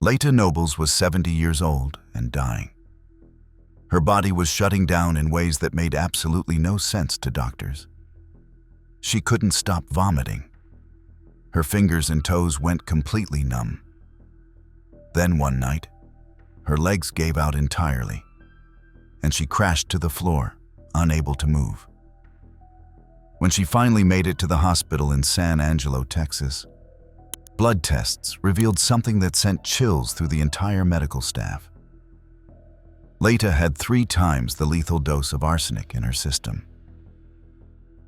Leta Nobles was 70 years old and dying. Her body was shutting down in ways that made absolutely no sense to doctors. She couldn't stop vomiting. Her fingers and toes went completely numb. Then one night, her legs gave out entirely, and she crashed to the floor, unable to move. When she finally made it to the hospital in San Angelo, Texas, blood tests revealed something that sent chills through the entire medical staff. Leta had 3 times the lethal dose of arsenic in her system.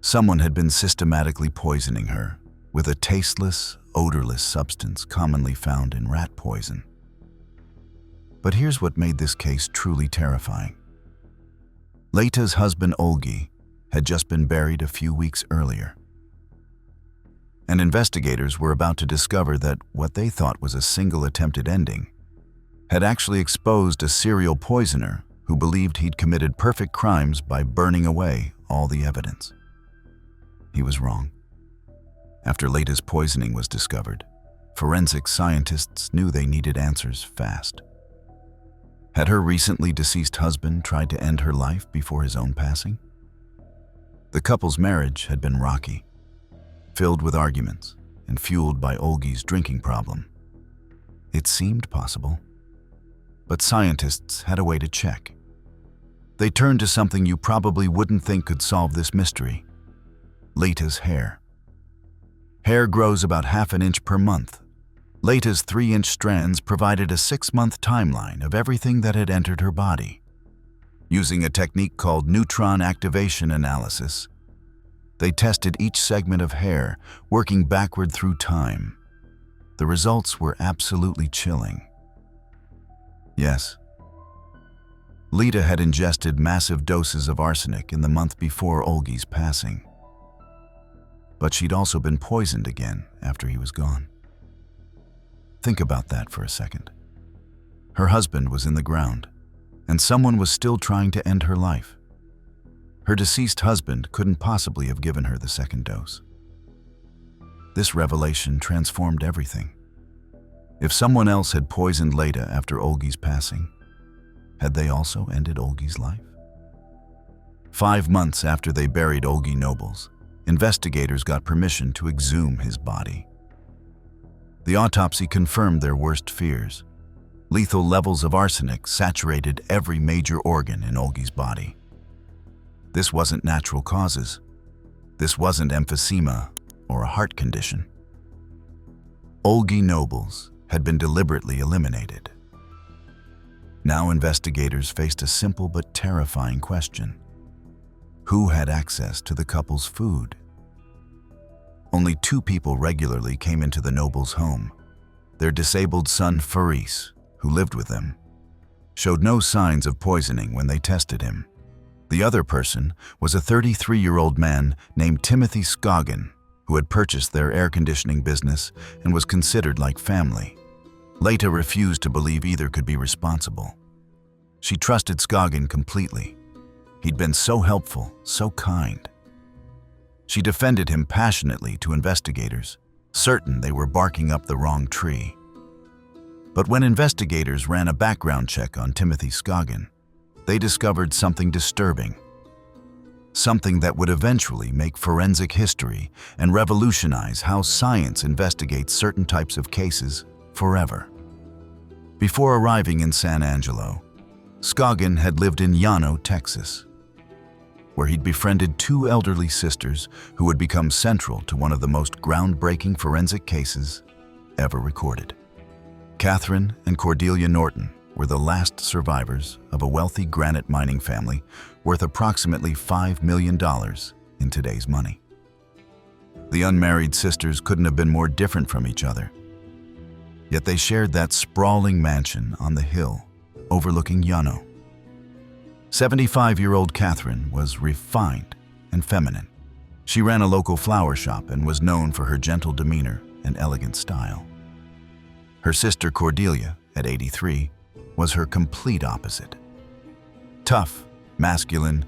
Someone had been systematically poisoning her with a tasteless, odorless substance commonly found in rat poison. But here's what made this case truly terrifying. Leta's husband, Olgi, had just been buried a few weeks earlier. And investigators were about to discover that what they thought was a single attempted ending had actually exposed a serial poisoner who believed he'd committed perfect crimes by burning away all the evidence. He was wrong. After Leta's poisoning was discovered, forensic scientists knew they needed answers fast. Had her recently deceased husband tried to end her life before his own passing? The couple's marriage had been rocky, filled with arguments and fueled by Olgi's drinking problem. It seemed possible, but scientists had a way to check. They turned to something you probably wouldn't think could solve this mystery: Leta's hair. Hair grows about ½ an inch per month. Leta's 3-inch strands provided a 6-month timeline of everything that had entered her body. Using a technique called neutron activation analysis, they tested each segment of hair, working backward through time. The results were absolutely chilling. Yes, Leta had ingested massive doses of arsenic in the month before Olgi's passing. But she'd also been poisoned again after he was gone. Think about that for a second. Her husband was in the ground, and someone was still trying to end her life. Her deceased husband couldn't possibly have given her the second dose. This revelation transformed everything. If someone else had poisoned Leta after Olgi's passing, had they also ended Olgi's life? 5 months after they buried Olgi Nobles, investigators got permission to exhume his body. The autopsy confirmed their worst fears. Lethal levels of arsenic saturated every major organ in Olgi's body. This wasn't natural causes. This wasn't emphysema or a heart condition. Olgi Nobles had been deliberately eliminated. Now investigators faced a simple but terrifying question: who had access to the couple's food? Only 2 people regularly came into the Nobles' home. Their disabled son, Faris, who lived with them, showed no signs of poisoning when they tested him. The other person was a 33-year-old man named Timothy Scoggin, who had purchased their air conditioning business and was considered like family. Leta refused to believe either could be responsible. She trusted Scoggin completely. He'd been so helpful, so kind. She defended him passionately to investigators, certain they were barking up the wrong tree. But when investigators ran a background check on Timothy Scoggin, they discovered something disturbing. Something that would eventually make forensic history and revolutionize how science investigates certain types of cases forever. Before arriving in San Angelo, Scoggin had lived in Llano, Texas, where he'd befriended 2 elderly sisters who would become central to one of the most groundbreaking forensic cases ever recorded. Catherine and Cordelia Norton were the last survivors of a wealthy granite mining family worth approximately $5 million in today's money. The unmarried sisters couldn't have been more different from each other, yet they shared that sprawling mansion on the hill overlooking Llano. 75-year-old Catherine was refined and feminine. She ran a local flower shop and was known for her gentle demeanor and elegant style. Her sister Cordelia, at 83, was her complete opposite. Tough, masculine,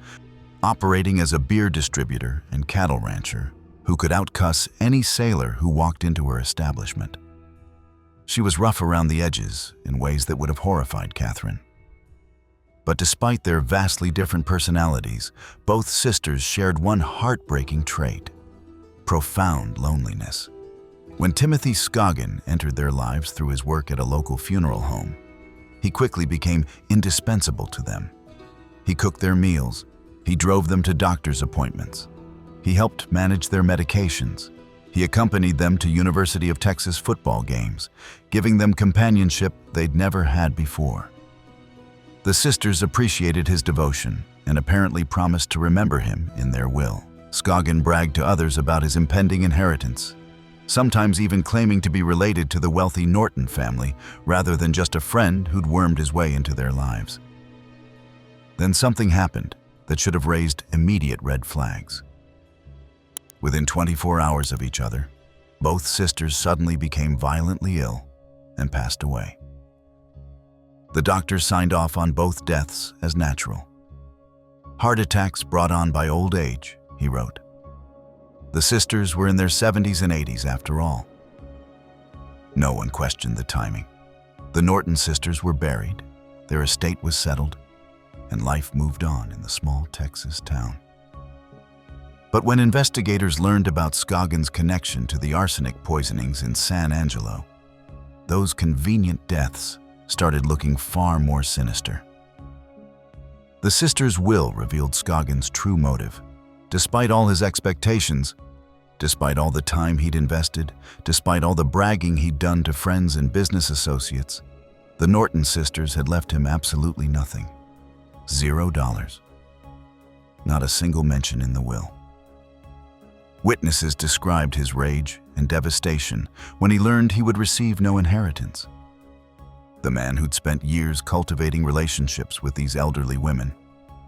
operating as a beer distributor and cattle rancher who could outcuss any sailor who walked into her establishment. She was rough around the edges in ways that would have horrified Catherine. But despite their vastly different personalities, both sisters shared one heartbreaking trait: profound loneliness. When Timothy Scoggin entered their lives through his work at a local funeral home, he quickly became indispensable to them. He cooked their meals, he drove them to doctor's appointments, he helped manage their medications, he accompanied them to University of Texas football games, giving them companionship they'd never had before. The sisters appreciated his devotion and apparently promised to remember him in their will. Scoggin bragged to others about his impending inheritance, sometimes even claiming to be related to the wealthy Norton family rather than just a friend who'd wormed his way into their lives. Then something happened that should have raised immediate red flags. Within 24 hours of each other, both sisters suddenly became violently ill and passed away. The doctors signed off on both deaths as natural. "Heart attacks brought on by old age," he wrote. The sisters were in their 70s and 80s after all. No one questioned the timing. The Norton sisters were buried, their estate was settled, and life moved on in the small Texas town. But when investigators learned about Scoggin's connection to the arsenic poisonings in San Angelo, those convenient deaths started looking far more sinister. The sisters' will revealed Scoggin's true motive. Despite all his expectations, despite all the time he'd invested, despite all the bragging he'd done to friends and business associates, the Norton sisters had left him absolutely nothing. $0. Not a single mention in the will. Witnesses described his rage and devastation when he learned he would receive no inheritance. The man who'd spent years cultivating relationships with these elderly women,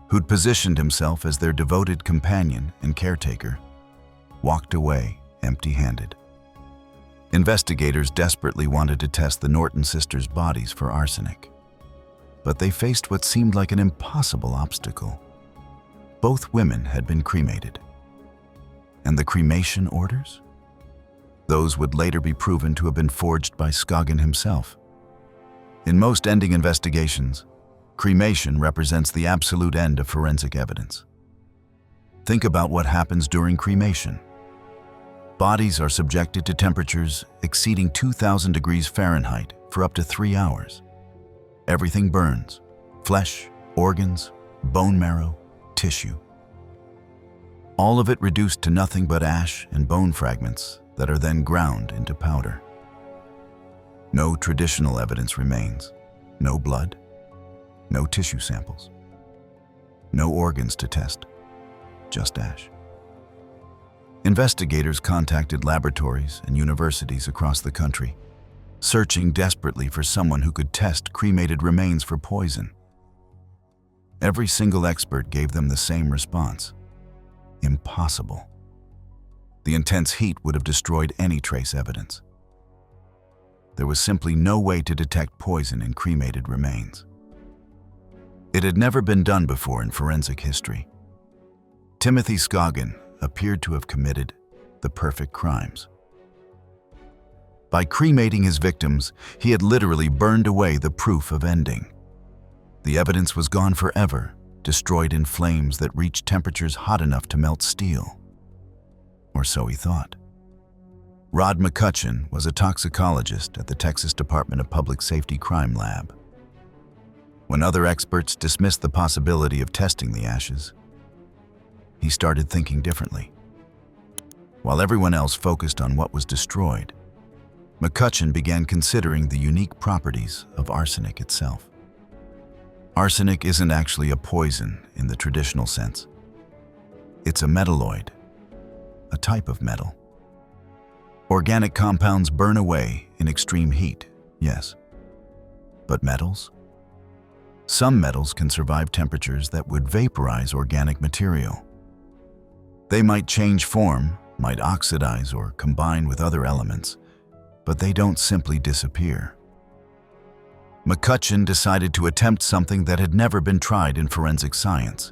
who'd positioned himself as their devoted companion and caretaker, walked away empty-handed. Investigators desperately wanted to test the Norton sisters' bodies for arsenic, but they faced what seemed like an impossible obstacle. Both women had been cremated. And the cremation orders? Those would later be proven to have been forged by Scoggin himself. In most ending investigations, cremation represents the absolute end of forensic evidence. Think about what happens during cremation. Bodies are subjected to temperatures exceeding 2,000 degrees Fahrenheit for up to 3 hours. Everything burns: flesh, organs, bone marrow, tissue. All of it reduced to nothing but ash and bone fragments that are then ground into powder. No traditional evidence remains. No blood, no tissue samples, no organs to test, just ash. Investigators contacted laboratories and universities across the country, searching desperately for someone who could test cremated remains for poison. Every single expert gave them the same response: impossible. The intense heat would have destroyed any trace evidence. There was simply no way to detect poison in cremated remains. It had never been done before in forensic history. Timothy Scoggin appeared to have committed the perfect crimes. By cremating his victims, he had literally burned away the proof of ending. The evidence was gone forever, destroyed in flames that reached temperatures hot enough to melt steel. Or so he thought. Rod McCutcheon was a toxicologist at the Texas Department of Public Safety Crime Lab. When other experts dismissed the possibility of testing the ashes, he started thinking differently. While everyone else focused on what was destroyed, McCutcheon began considering the unique properties of arsenic itself. Arsenic isn't actually a poison in the traditional sense. It's a metalloid, a type of metal. Organic compounds burn away in extreme heat, yes. But metals? Some metals can survive temperatures that would vaporize organic material. They might change form, might oxidize or combine with other elements, but they don't simply disappear. McCutcheon decided to attempt something that had never been tried in forensic science.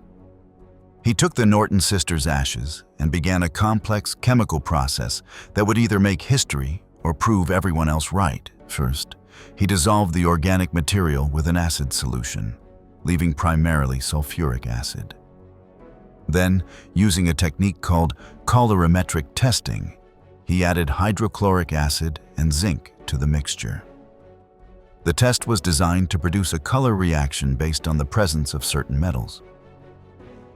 He took the Norton sisters' ashes and began a complex chemical process that would either make history or prove everyone else right First, he dissolved the organic material with an acid solution, leaving primarily sulfuric acid. Then, using a technique called colorimetric testing, he added hydrochloric acid and zinc to the mixture. The test was designed to produce a color reaction based on the presence of certain metals.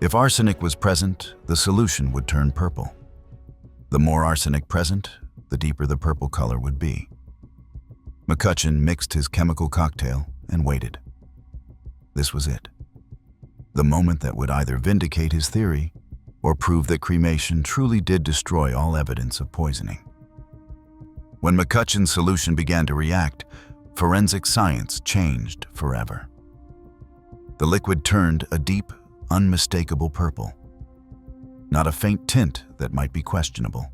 If arsenic was present, the solution would turn purple. The more arsenic present, the deeper the purple color would be. McCutcheon mixed his chemical cocktail and waited. This was it. The moment that would either vindicate his theory or prove that cremation truly did destroy all evidence of poisoning. When McCutcheon's solution began to react, forensic science changed forever. The liquid turned a deep, unmistakable purple. Not a faint tint that might be questionable.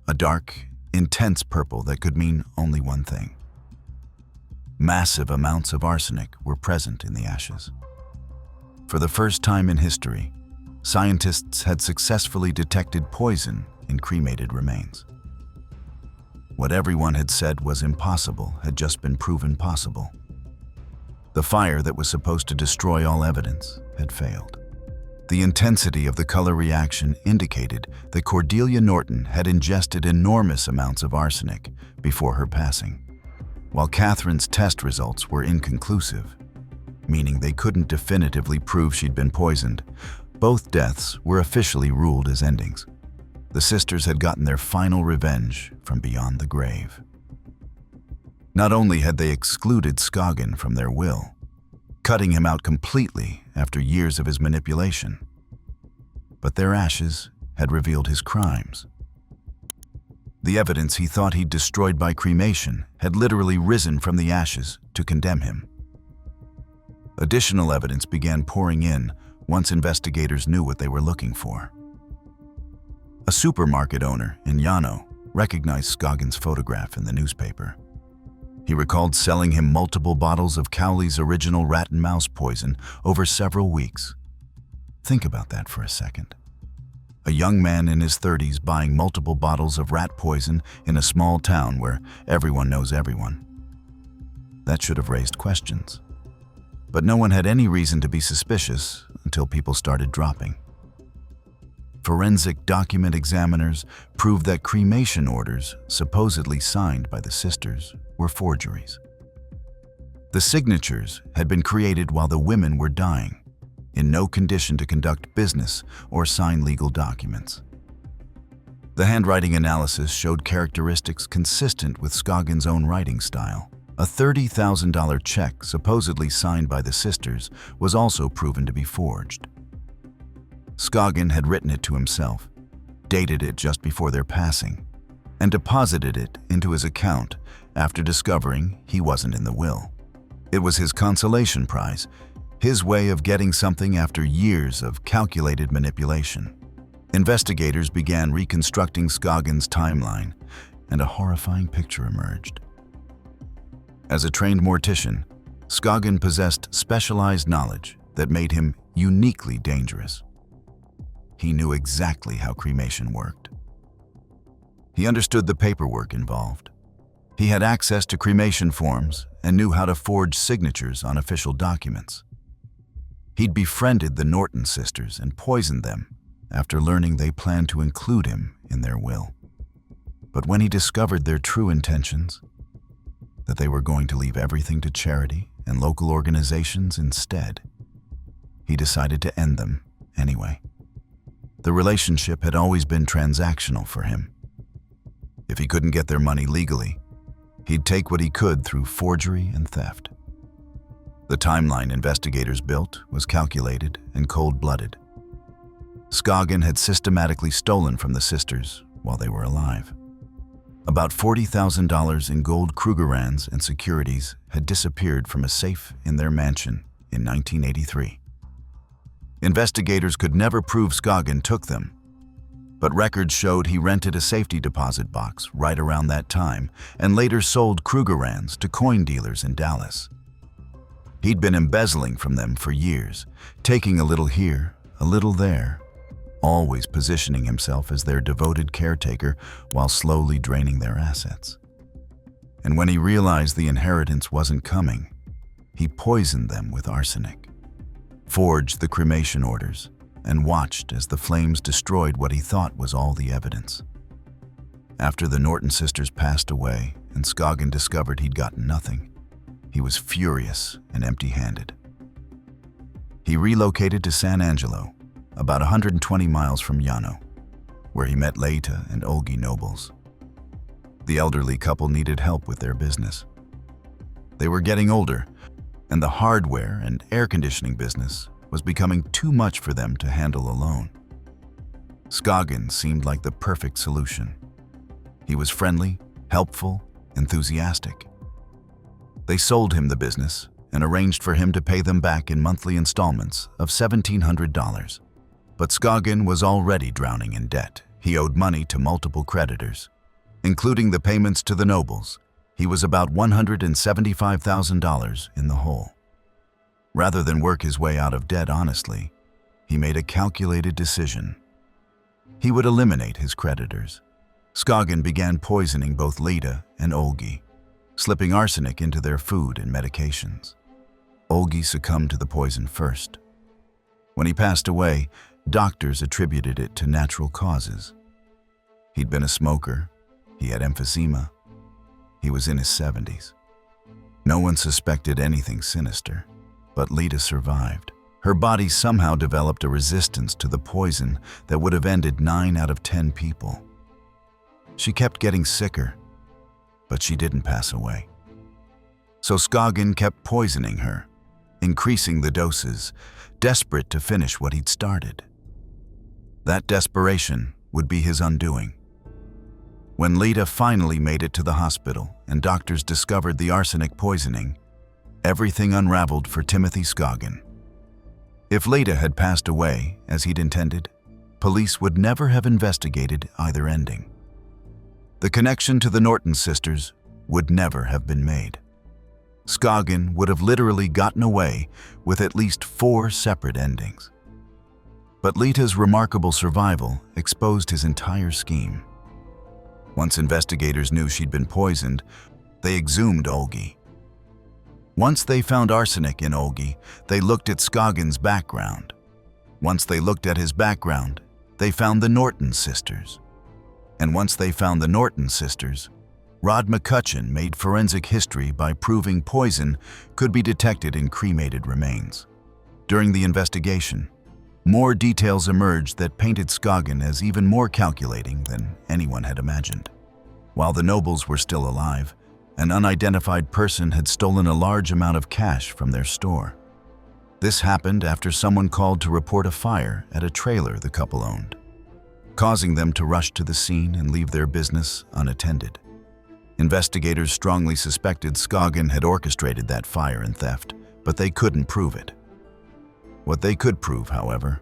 A dark, intense purple that could mean only one thing. Massive amounts of arsenic were present in the ashes. For the first time in history, scientists had successfully detected poison in cremated remains. What everyone had said was impossible had just been proven possible. The fire that was supposed to destroy all evidence had failed. The intensity of the color reaction indicated that Cordelia Norton had ingested enormous amounts of arsenic before her passing, while Catherine's test results were inconclusive, meaning they couldn't definitively prove she'd been poisoned. Both deaths were officially ruled as endings. The sisters had gotten their final revenge from beyond the grave. Not only had they excluded Scoggin from their will, cutting him out completely after years of his manipulation, but their ashes had revealed his crimes. The evidence he thought he'd destroyed by cremation had literally risen from the ashes to condemn him. Additional evidence began pouring in once investigators knew what they were looking for. A supermarket owner in Llano recognized Scoggin's photograph in the newspaper. He recalled selling him multiple bottles of Cowley's original rat and mouse poison over several weeks. Think about that for a second. A young man in his 30s buying multiple bottles of rat poison in a small town where everyone knows everyone. That should have raised questions. But no one had any reason to be suspicious until people started dropping. Forensic document examiners proved that cremation orders, supposedly signed by the sisters, were forgeries. The signatures had been created while the women were dying, in no condition to conduct business or sign legal documents. The handwriting analysis showed characteristics consistent with Scoggin's own writing style. A $30,000 check supposedly signed by the sisters was also proven to be forged. Scoggin had written it to himself, dated it just before their passing, and deposited it into his account after discovering he wasn't in the will. It was his consolation prize, his way of getting something after years of calculated manipulation. Investigators began reconstructing Scoggin's timeline, and a horrifying picture emerged. As a trained mortician, Scoggin possessed specialized knowledge that made him uniquely dangerous. He knew exactly how cremation worked. He understood the paperwork involved. He had access to cremation forms and knew how to forge signatures on official documents. He'd befriended the Norton sisters and poisoned them after learning they planned to include him in their will. But when he discovered their true intentions, that they were going to leave everything to charity and local organizations instead, he decided to end them anyway. The relationship had always been transactional for him. If he couldn't get their money legally, he'd take what he could through forgery and theft. The timeline investigators built was calculated and cold-blooded. Scoggin had systematically stolen from the sisters while they were alive. About $40,000 in gold Krugerrands and securities had disappeared from a safe in their mansion in 1983. Investigators could never prove Scoggin took them, but records showed he rented a safety deposit box right around that time and later sold Krugerrands to coin dealers in Dallas. He'd been embezzling from them for years, taking a little here, a little there, always positioning himself as their devoted caretaker while slowly draining their assets. And when he realized the inheritance wasn't coming, he poisoned them with arsenic, forged the cremation orders, and watched as the flames destroyed what he thought was all the evidence. After the Norton sisters passed away and Scoggin discovered he'd gotten nothing, he was furious and empty-handed. He relocated to San Angelo, about 120 miles from Llano, where he met Leita and Olgi Nobles. The elderly couple needed help with their business. They were getting older, and the hardware and air conditioning business was becoming too much for them to handle alone. Scoggin seemed like the perfect solution. He was friendly, helpful, enthusiastic. They sold him the business and arranged for him to pay them back in monthly installments of $1,700. But Scoggin was already drowning in debt. He owed money to multiple creditors. Including the payments to the nobles, he was about $175,000 in the hole. Rather than work his way out of debt honestly, he made a calculated decision. He would eliminate his creditors. Scoggin began poisoning both Leita and Olgi, slipping arsenic into their food and medications. Olgi succumbed to the poison first. When he passed away, doctors attributed it to natural causes. He'd been a smoker. He had emphysema. He was in his 70s. No one suspected anything sinister, but Leita survived. Her body somehow developed a resistance to the poison that would have ended 9 out of 10 people. She kept getting sicker, but she didn't pass away. So Scoggin kept poisoning her, increasing the doses, desperate to finish what he'd started. That desperation would be his undoing. When Leita finally made it to the hospital and doctors discovered the arsenic poisoning, everything unraveled for Timothy Scoggin. If Leita had passed away, as he'd intended, police would never have investigated either ending. The connection to the Norton sisters would never have been made. Scoggin would have literally gotten away with at least 4 separate endings. But Leita's remarkable survival exposed his entire scheme. Once investigators knew she'd been poisoned, they exhumed Olgi. Once they found arsenic in Olgi, they looked at Scoggin's background. Once they looked at his background, they found the Norton sisters. And once they found the Norton sisters, Rod McCutcheon made forensic history by proving poison could be detected in cremated remains. During the investigation, more details emerged that painted Scoggin as even more calculating than anyone had imagined. While the nobles were still alive, an unidentified person had stolen a large amount of cash from their store. This happened after someone called to report a fire at a trailer the couple owned, causing them to rush to the scene and leave their business unattended. Investigators strongly suspected Scoggin had orchestrated that fire and theft, but they couldn't prove it. What they could prove, however,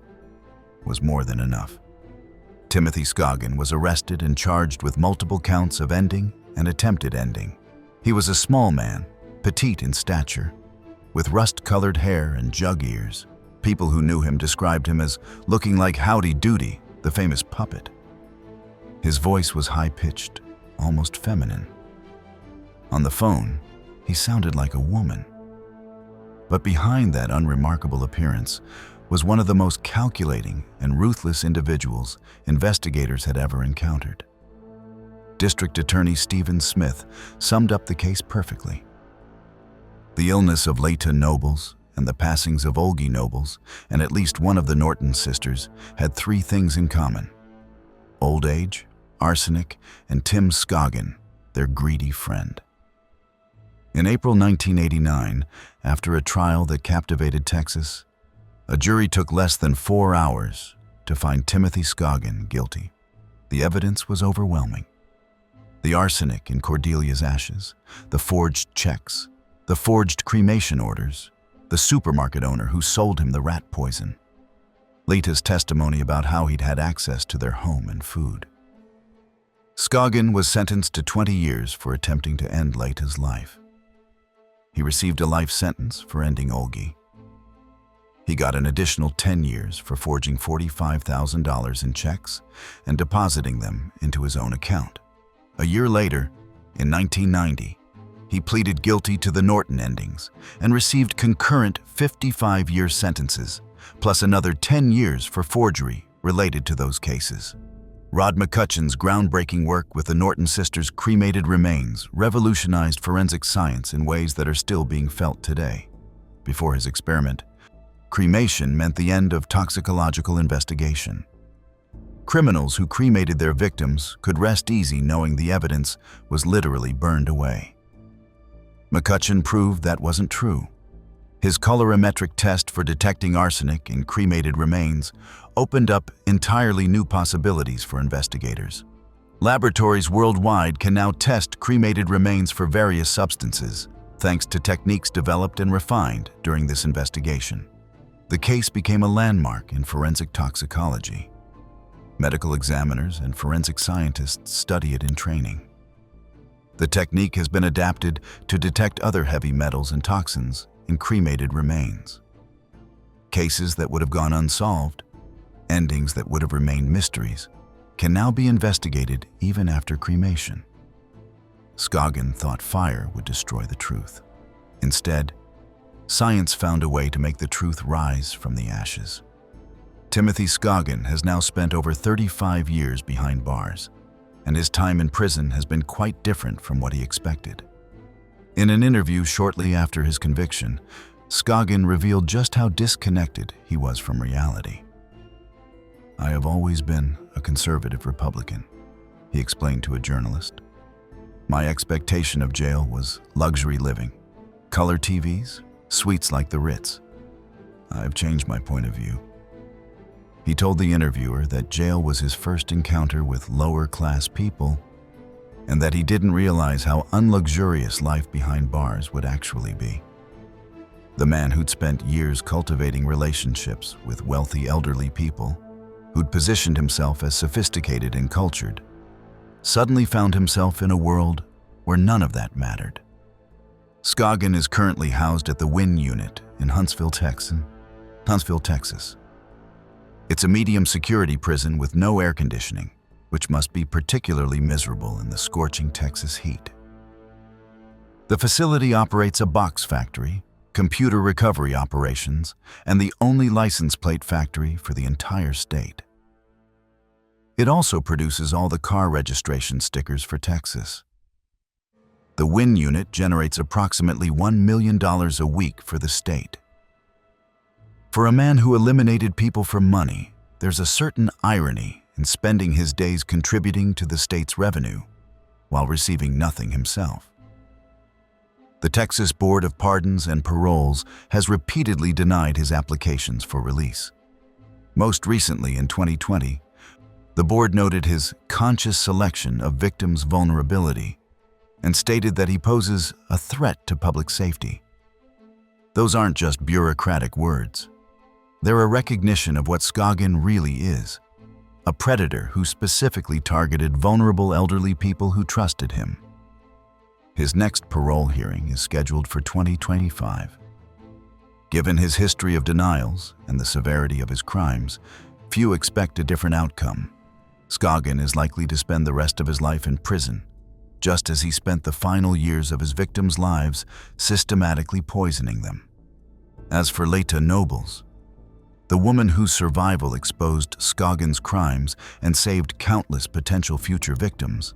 was more than enough. Timothy Scoggin was arrested and charged with multiple counts of ending and attempted ending. He was a small man, petite in stature, with rust-colored hair and jug ears. People who knew him described him as looking like Howdy Doody, the famous puppet. His voice was high-pitched, almost feminine. On the phone, he sounded like a woman. But behind that unremarkable appearance was one of the most calculating and ruthless individuals investigators had ever encountered. District Attorney Stephen Smith summed up the case perfectly. The illness of Leita Nobles and the passings of Olgi Nobles and at least one of the Norton sisters had 3 things in common: old age, arsenic, and Tim Scoggin, their greedy friend. In April 1989, after a trial that captivated Texas, a jury took less than 4 hours to find Timothy Scoggin guilty. The evidence was overwhelming. The arsenic in Cordelia's ashes, the forged checks, the forged cremation orders, the supermarket owner who sold him the rat poison, Leita's testimony about how he'd had access to their home and food. Scoggin was sentenced to 20 years for attempting to end Leita's life. He received a life sentence for ending Olgi. He got an additional 10 years for forging $45,000 in checks and depositing them into his own account. A year later, in 1990, He pleaded guilty to the Norton endings and received concurrent 55-year sentences, plus another 10 years for forgery related to those cases. Rod McCutcheon's groundbreaking work with the Norton sisters' cremated remains revolutionized forensic science in ways that are still being felt today. Before his experiment, cremation meant the end of toxicological investigation. Criminals who cremated their victims could rest easy knowing the evidence was literally burned away. McCutcheon proved that wasn't true. His colorimetric test for detecting arsenic in cremated remains opened up entirely new possibilities for investigators. Laboratories worldwide can now test cremated remains for various substances, thanks to techniques developed and refined during this investigation. The case became a landmark in forensic toxicology. Medical examiners and forensic scientists study it in training. The technique has been adapted to detect other heavy metals and toxins in cremated remains. Cases that would have gone unsolved, endings that would have remained mysteries, can now be investigated even after cremation. Scoggin thought fire would destroy the truth. Instead, science found a way to make the truth rise from the ashes. Timothy Scoggin has now spent over 35 years behind bars, and his time in prison has been quite different from what he expected. In an interview shortly after his conviction, Scoggin revealed just how disconnected he was from reality. "I have always been a conservative Republican," he explained to a journalist. "My expectation of jail was luxury living, color TVs, suites like the Ritz. I have changed my point of view." He told the interviewer that jail was his first encounter with lower-class people and that he didn't realize how unluxurious life behind bars would actually be. The man who'd spent years cultivating relationships with wealthy elderly people, who'd positioned himself as sophisticated and cultured, suddenly found himself in a world where none of that mattered. Scoggin is currently housed at the Wynn Unit in Huntsville, Texas. It's a medium-security prison with no air conditioning, which must be particularly miserable in the scorching Texas heat. The facility operates a box factory, computer recovery operations, and the only license plate factory for the entire state. It also produces all the car registration stickers for Texas. The Wynn Unit generates approximately $1 million a week for the state. For a man who eliminated people for money, there's a certain irony in spending his days contributing to the state's revenue while receiving nothing himself. The Texas Board of Pardons and Paroles has repeatedly denied his applications for release. Most recently, in 2020, the board noted his conscious selection of victims' vulnerability and stated that he poses a threat to public safety. Those aren't just bureaucratic words. They're a recognition of what Scoggin really is, a predator who specifically targeted vulnerable elderly people who trusted him. His next parole hearing is scheduled for 2025. Given his history of denials and the severity of his crimes, few expect a different outcome. Scoggin is likely to spend the rest of his life in prison, just as he spent the final years of his victims' lives systematically poisoning them. As for Leta Nobles, the woman whose survival exposed Scoggin's crimes and saved countless potential future victims,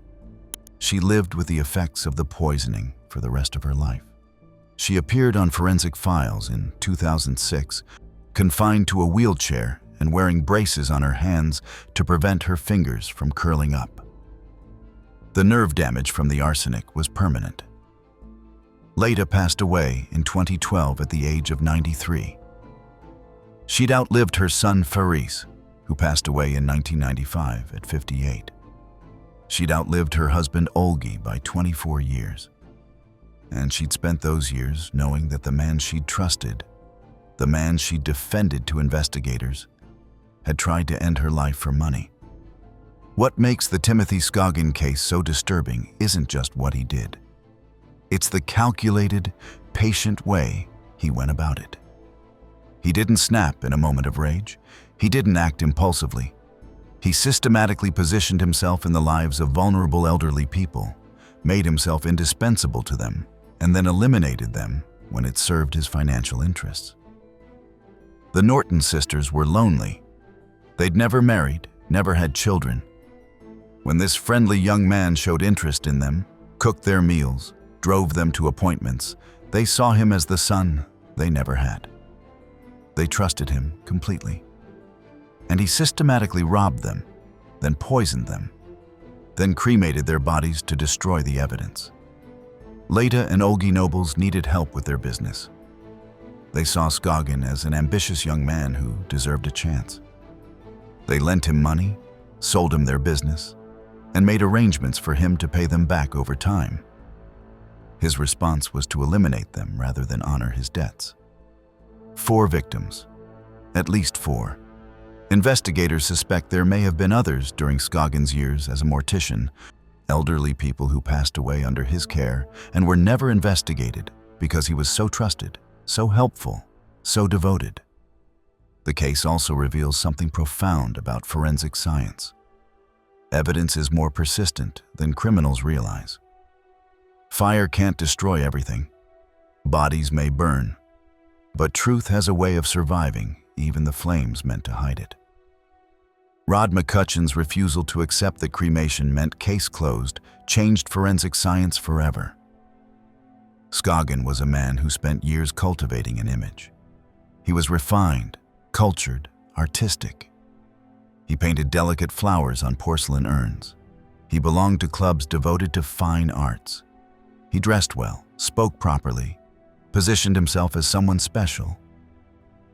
she lived with the effects of the poisoning for the rest of her life. She appeared on Forensic Files in 2006, confined to a wheelchair and wearing braces on her hands to prevent her fingers from curling up. The nerve damage from the arsenic was permanent. Leta passed away in 2012 at the age of 93. She'd outlived her son Faris, who passed away in 1995 at 58. She'd outlived her husband Olgi by 24 years. And she'd spent those years knowing that the man she'd trusted, the man she'd defended to investigators, had tried to end her life for money. What makes the Timothy Scoggin case so disturbing isn't just what he did. It's the calculated, patient way he went about it. He didn't snap in a moment of rage. He didn't act impulsively. He systematically positioned himself in the lives of vulnerable elderly people, made himself indispensable to them, and then eliminated them when it served his financial interests. The Norton sisters were lonely. They'd never married, never had children. When this friendly young man showed interest in them, cooked their meals, drove them to appointments, they saw him as the son they never had. They trusted him completely. And he systematically robbed them, then poisoned them, then cremated their bodies to destroy the evidence. Leda and Olgi Nobles needed help with their business. They saw Scoggin as an ambitious young man who deserved a chance. They lent him money, sold him their business, and made arrangements for him to pay them back over time. His response was to eliminate them rather than honor his debts. 4 victims, at least 4. Investigators suspect there may have been others during Scoggin's years as a mortician, elderly people who passed away under his care and were never investigated because he was so trusted, so helpful, so devoted. The case also reveals something profound about forensic science. Evidence is more persistent than criminals realize. Fire can't destroy everything. Bodies may burn, but truth has a way of surviving even the flames meant to hide it. Rod McCutcheon's refusal to accept that cremation meant case closed changed forensic science forever. Scoggin was a man who spent years cultivating an image. He was refined, cultured, artistic. He painted delicate flowers on porcelain urns. He belonged to clubs devoted to fine arts. He dressed well, spoke properly, positioned himself as someone special.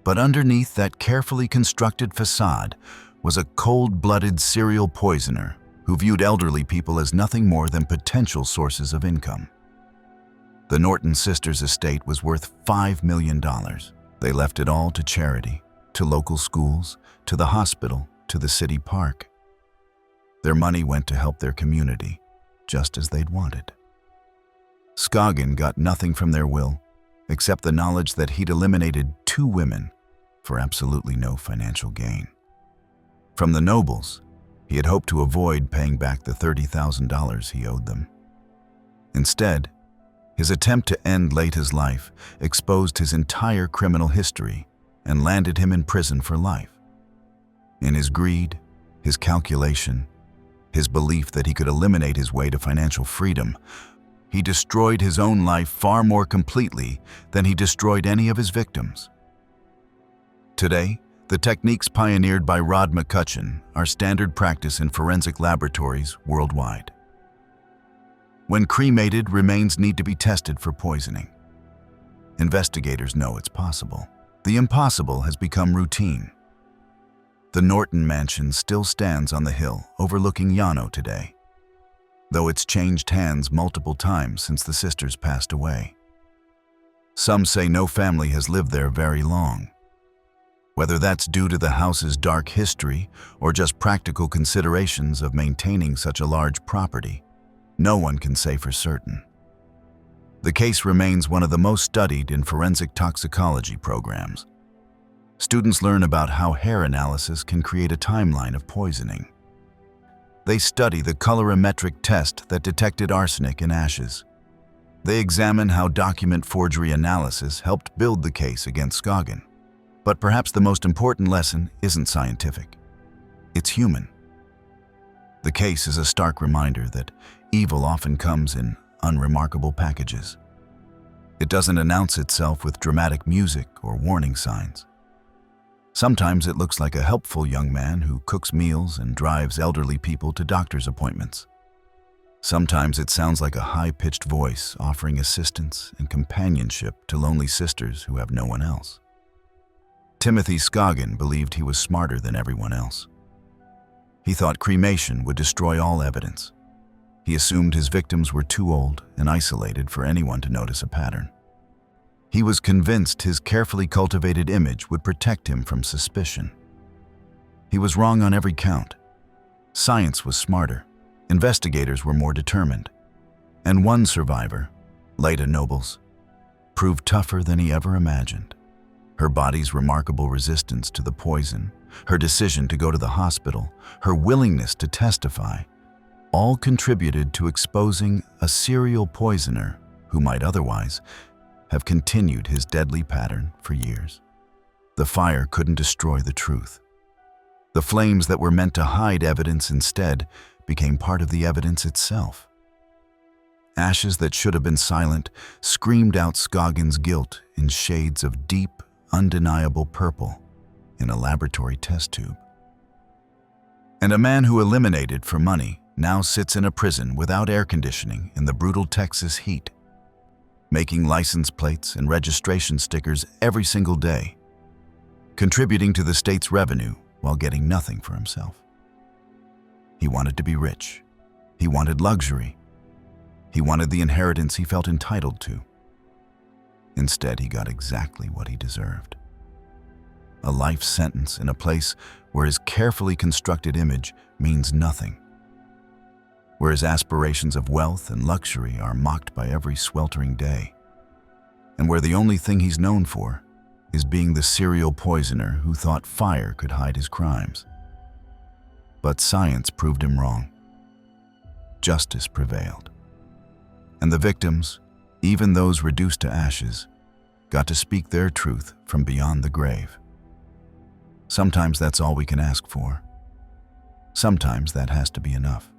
But underneath that carefully constructed facade was a cold-blooded serial poisoner who viewed elderly people as nothing more than potential sources of income. The Norton sisters' estate was worth $5 million. They left it all to charity, to local schools, to the hospital, to the city park. Their money went to help their community, just as they'd wanted. Scoggin got nothing from their will, except the knowledge that he'd eliminated 2 women for absolutely no financial gain. From the Nobles, he had hoped to avoid paying back the $30,000 he owed them. Instead, his attempt to end Leda's life exposed his entire criminal history and landed him in prison for life. In his greed, his calculation, his belief that he could eliminate his way to financial freedom, he destroyed his own life far more completely than he destroyed any of his victims. Today, the techniques pioneered by Rod McCutcheon are standard practice in forensic laboratories worldwide. When cremated, remains need to be tested for poisoning. Investigators know it's possible. The impossible has become routine. The Norton mansion still stands on the hill overlooking Llano today, though it's changed hands multiple times since the sisters passed away. Some say no family has lived there very long. Whether that's due to the house's dark history or just practical considerations of maintaining such a large property, no one can say for certain. The case remains one of the most studied in forensic toxicology programs. Students learn about how hair analysis can create a timeline of poisoning. They study the colorimetric test that detected arsenic in ashes. They examine how document forgery analysis helped build the case against Scoggin. But perhaps the most important lesson isn't scientific. It's human. The case is a stark reminder that evil often comes in unremarkable packages. It doesn't announce itself with dramatic music or warning signs. Sometimes it looks like a helpful young man who cooks meals and drives elderly people to doctor's appointments. Sometimes it sounds like a high-pitched voice offering assistance and companionship to lonely sisters who have no one else. Timothy Scoggin believed he was smarter than everyone else. He thought cremation would destroy all evidence. He assumed his victims were too old and isolated for anyone to notice a pattern. He was convinced his carefully cultivated image would protect him from suspicion. He was wrong on every count. Science was smarter, investigators were more determined, and one survivor, Leda Nobles, proved tougher than he ever imagined. Her body's remarkable resistance to the poison, her decision to go to the hospital, her willingness to testify, all contributed to exposing a serial poisoner who might otherwise have continued his deadly pattern for years. The fire couldn't destroy the truth. The flames that were meant to hide evidence instead became part of the evidence itself. Ashes that should have been silent screamed out Scoggins' guilt in shades of deep, undeniable purple in a laboratory test tube. And a man who eliminated for money now sits in a prison without air conditioning in the brutal Texas heat, making license plates and registration stickers every single day, contributing to the state's revenue while getting nothing for himself. He wanted to be rich. He wanted luxury. He wanted the inheritance he felt entitled to. Instead, he got exactly what he deserved. A life sentence in a place where his carefully constructed image means nothing, where his aspirations of wealth and luxury are mocked by every sweltering day, and where the only thing he's known for is being the serial poisoner who thought fire could hide his crimes. But science proved him wrong. Justice prevailed. And the victims, even those reduced to ashes, got to speak their truth from beyond the grave. Sometimes that's all we can ask for. Sometimes that has to be enough.